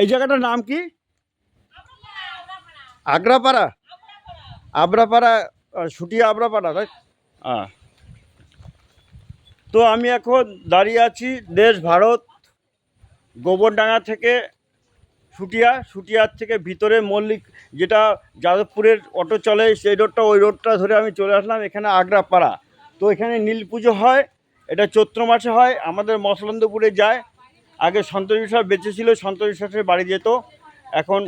এই জায়গাটার নাম কি? আগ্রাপাড়া। আবরাপাড়া, সুটিয়া আবরাপাড়া, তাই? হ্যাঁ। তো আমি এখন দাঁড়িয়ে আছি দেশ ভারত গোবরডাঙ্গা থেকে সুটিয়ার থেকে ভিতরে মল্লিক, যেটা যাদবপুরের অটো চলে সেই রোডটা, ওই রোডটা ধরে আমি চলে আসলাম এখানে আগ্রাপাড়া। তো এখানে নীল পুজো হয়, এটা চৈত্র মাসে হয়, আমাদের মসলন্দপুরে যায়। আগে সন্তোষ বিশ্বাস বেঁচে ছিল, সন্তোষ বিশ্বাসের বাড়ি যেত। এখন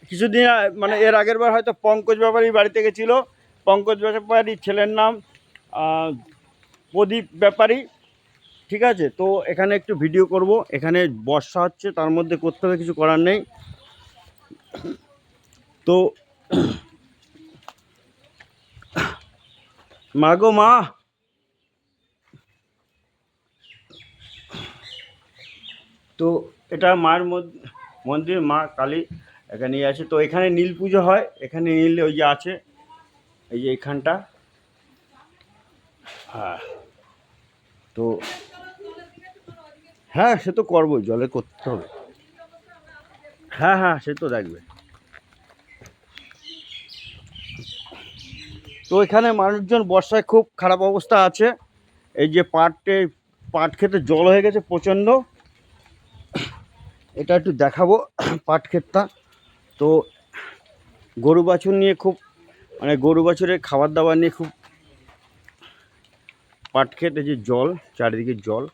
কিছুদিন মানে এর আগের বার হয়তো পঙ্কজ ব্যাপারীর বাড়িতে গেছিলো। পঙ্কজ ব্যাপারীর ছেলের নাম প্রদীপ ব্যাপারী। ঠিক আছে, তো এখানে একটু ভিডিও করব। এখানে বর্ষা হচ্ছে, তার মধ্যে করতে হবে, কিছু করার নেই। তো মা গো মা, তো এটা মায়ের মন্দির, মা কালী এখানে আছে। তো এখানে নীল পুজো হয়, এখানে নীল ওই যে আছে, এই যে এখানটা। হ্যাঁ, তো হ্যাঁ সে তো করবো, জলে করতে হবে। হ্যাঁ হ্যাঁ, সে তো দেখবে। তো এখানে মানুষজন বর্ষায় খুব খারাপ অবস্থা আছে। এই যে পাট খেতে জল হয়ে গেছে প্রচণ্ড। এটা একটু দেখাবো পাট ক্ষেতটা। তো গরু বাছুর নিয়ে খুব, মানে গরু বাছুরের খাবার দাবার নিয়ে খুব, পাট ক্ষেতে যে জল, চারিদিকে জল।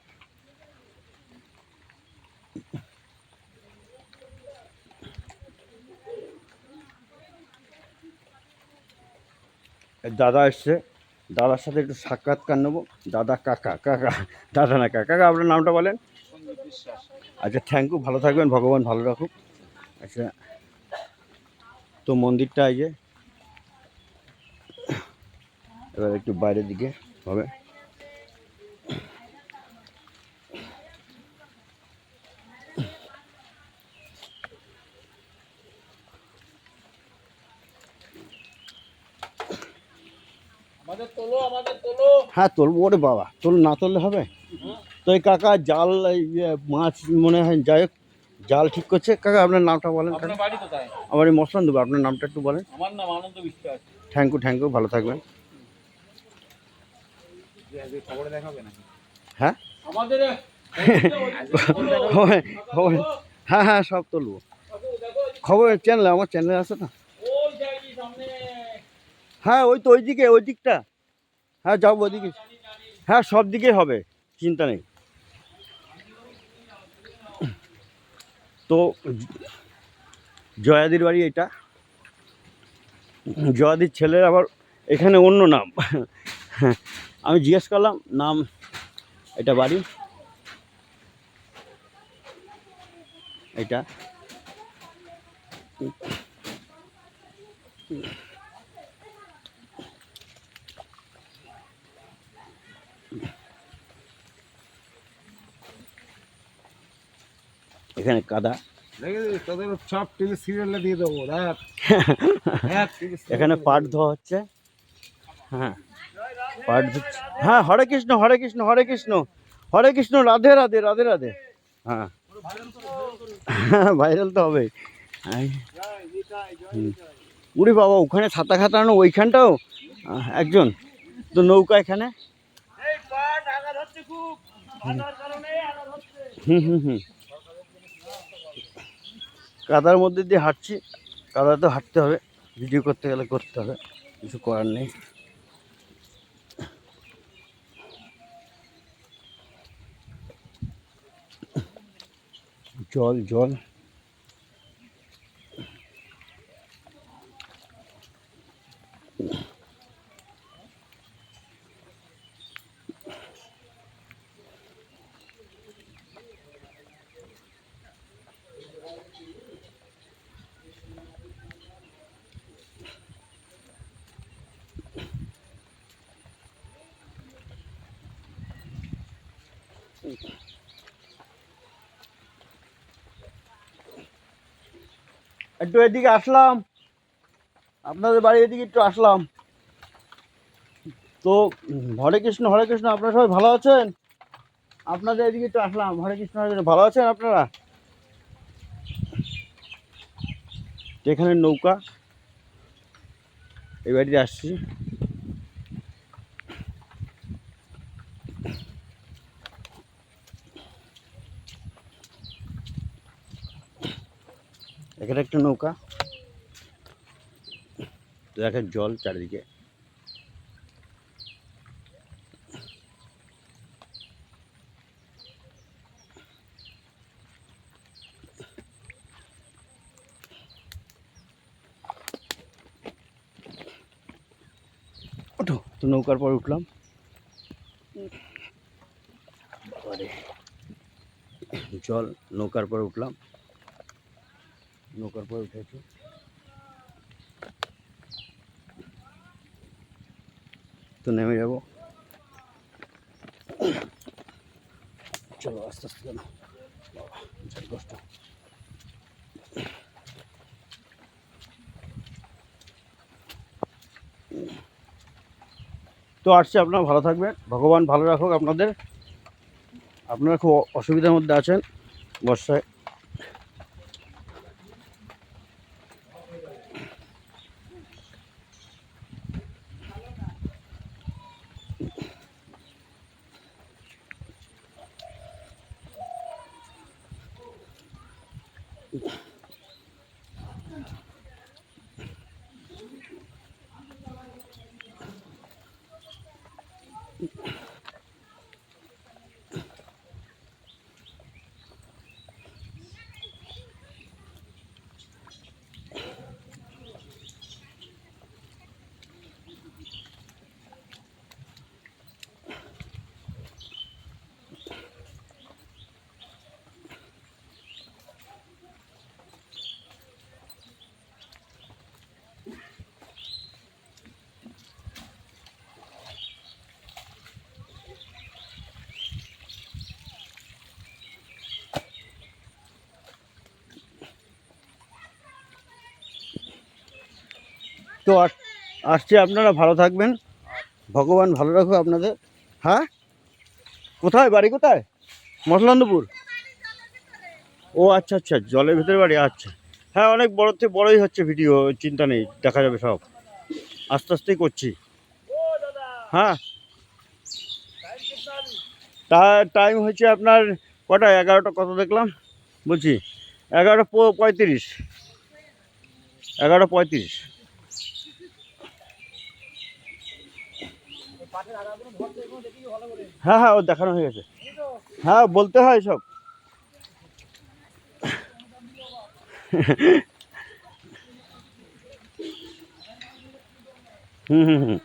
দাদা এসছে, দাদার সাথে একটু সাক্ষাৎকার নেবো। দাদা, কাকা, দাদা না কাকা, আপনার নামটা বলেন। আচ্ছা, থ্যাংক ইউ, ভালো থাকবেন, ভগবান ভালো রাখুক। আচ্ছা, তো মন্দিরটা এই যে, এবার একটু বাইরের দিকে হবে। হ্যাঁ তুলবো, ওরে বাবা, না তুললে হবে। তো এই কাকা জাল, মাছ মনে হয়, যাই হোক জাল ঠিক করছে। কাকা আপনার নামটা বলেন। আমার এই মশলান দেবো, আপনার নামটা একটু বলেন। আমার নাম আনন্দ বিশ্বাস। থ্যাংক ইউ, ভালো থাকবেন। হ্যাঁ হ্যাঁ হ্যাঁ, সব তুলবো। খবর চ্যানেলে, আমার চ্যানেলে আছে না। হ্যাঁ ওই তো, ওই দিকটা। হ্যাঁ যাবো ওইদিকে। হ্যাঁ সব দিকে হবে, চিন্তা নেই। তো জয়াদির বাড়ি এটা। জয়াদির ছেলের আবার এখানে অন্য নাম। আমি জিজ্ঞেস করলাম নাম, এটা বাড়ি এটা। এখানে কাদা, তোদের সব টিভি সিরিয়ালে দিয়ে দেবো। এখানে পাট ধোয়া হচ্ছে। হ্যাঁ পাট ধুচ্ছে। হ্যাঁ, হরে কৃষ্ণ হরে কৃষ্ণ হরে কৃষ্ণ হরে কৃষ্ণ, রাধে রাধে রাধে রাধে। হ্যাঁ ভাইরাল তো হবে। উরে বাবা, ওখানে ছাতা খাটানো, ওইখানটাও একজন তো নৌকা এখানে। হুম, কাদার মধ্যে দিয়ে হাঁটছি। কাদা তো হাঁটতে হবে, ভিডিও করতে গেলে করতে হবে, কিছু করার নেই। জল জল। একটু এদিকে আসলাম, আপনাদের বাড়ির এদিকে একটু আসলাম। তো হরে কৃষ্ণ হরে কৃষ্ণ, আপনারা সবাই ভালো আছেন? আপনাদের এদিকে একটু আসলাম, হরে কৃষ্ণ হরে কৃষ্ণ, ভালো আছেন আপনারা? এখানে নৌকা, এই বাড়িতে আসছি। এখানে একটা নৌকা, দেখেন জল চারিদিকে। ওঠো, তো নৌকার পর উঠলাম। বাবারে, জল, নৌকার পর উঠলাম, নৌকার পর উঠেছি। তো নেমে যাব। চলো আস্তে আস্তে, কেন বাবা কষ্ট। তো আসছে, আপনারা ভালো থাকবেন, ভগবান ভালো রাখুক আপনাদের। আপনারা খুব অসুবিধার মধ্যে আছেন বর্ষায়। তো আসছে, আপনারা ভালো থাকবেন, ভগবান ভালো রাখুক আপনাদের। হ্যাঁ, কোথায় বাড়ি, কোথায়? মসলান্দপুর। ও আচ্ছা আচ্ছা, জলের ভিতরে বাড়ি, আচ্ছা। হ্যাঁ, অনেক বড় থেকে বড়ই হচ্ছে ভিডিও, চিন্তা নেই, দেখা যাবে সব, আস্তে আস্তেই করছি। হ্যাঁ, তা টাইম হচ্ছে আপনার কটা, 11টা কত দেখলাম, বলছি 11:35, 11:35। হ্যাঁ হ্যাঁ, ও দেখানো হয়ে গেছে। হ্যাঁ, বলতে হয় সব। হুম হুম হুম।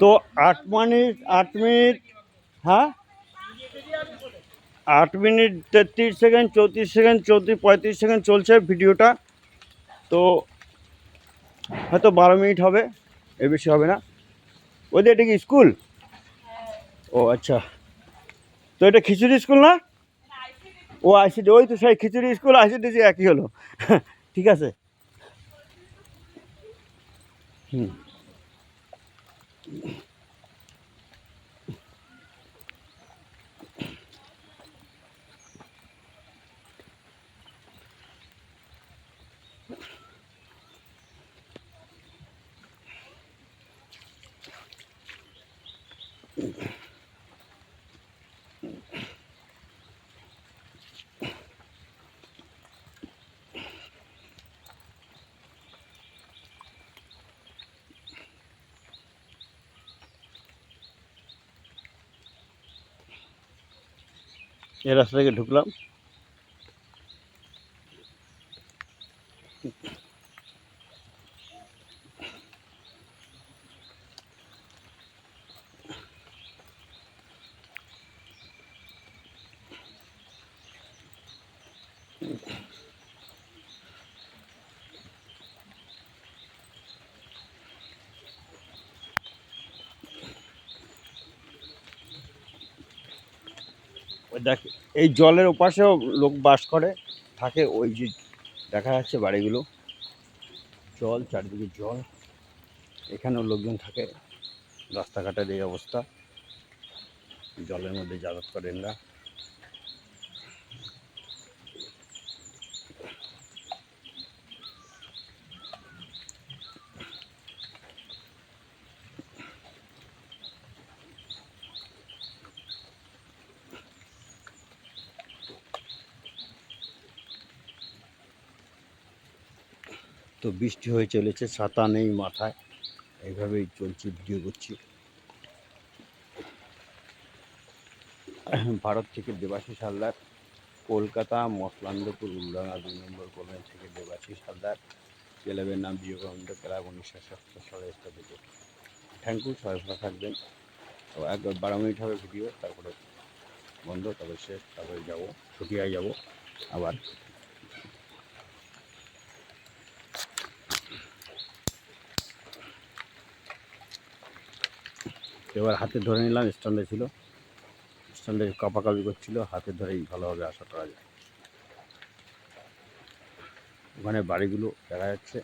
তো 8 মিনিট, 8 মিনিট, হ্যাঁ 8 মিনিট 33 সেকেন্ড, 34 সেকেন্ড, 35 সেকেন্ড চলছে ভিডিওটা। তো হয়তো 12 মিনিট হবে, এর বেশি হবে না। ওদের এটা কি স্কুল? ও আচ্ছা, তো এটা খিচুড়ি স্কুল না? ও আইসিডি, ওই তো সেই খিচুড়ি স্কুল আইসিডি যে একই হলো। ঠিক আছে। হুম। এই রাস্তা থেকে ঢুকলাম। দেখ, এই জলের ওপাশেও লোক বাস করে থাকে, ওই যে দেখা যাচ্ছে বাড়িগুলো, জল চারিদিকে জল, এখানেও লোকজন থাকে। রাস্তাঘাটের এই অবস্থা, জলের মধ্যে যাতায়াত করেন না। তো বৃষ্টি হয়ে চলেছে, ছাতা নেই মাথায়, এইভাবেই চলছি, ভিডিও করছি। ভারত থেকে দেবাশিস হালদার, কলকাতা মসলান্দপুর উল্ডাঙ্গা 2 নম্বর কলোনি থেকে দেবাশিস হালদার। ক্লাবের নাম বিবেকানন্দ ক্লাব, 1977 সালে স্থাপিত। থ্যাংক ইউ, সবাই ভালো থাকবেন। তো 12 মিনিট হবে ভিডিও, তারপরে বন্ধ, তারপরে শেষ, তারপরে যাবো ছুটিয়ায় যাব আবার। এবার হাতে ধরে নিলাম, স্ট্যান্ডে ছিল, স্ট্যান্ডে কাঁপাকাঁপি করছিল, হাতে ধরেই ভালোভাবে আশা করা যায়। ওখানে বাড়িগুলো দেখা যাচ্ছে,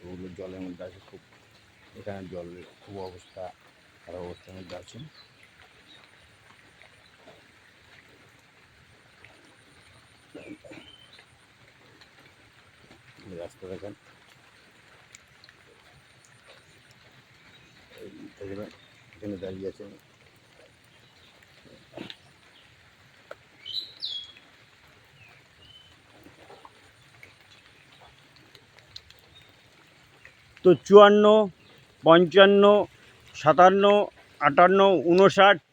ওগুলো জলের মধ্যে আছে খুব, এখানে জলের খুব অবস্থা খারাপ অবস্থার মধ্যে আছে। রাস্তা দেখেন, এখানে দাঁড়িয়ে আছে। তো 54, 55, 57, 58, 59,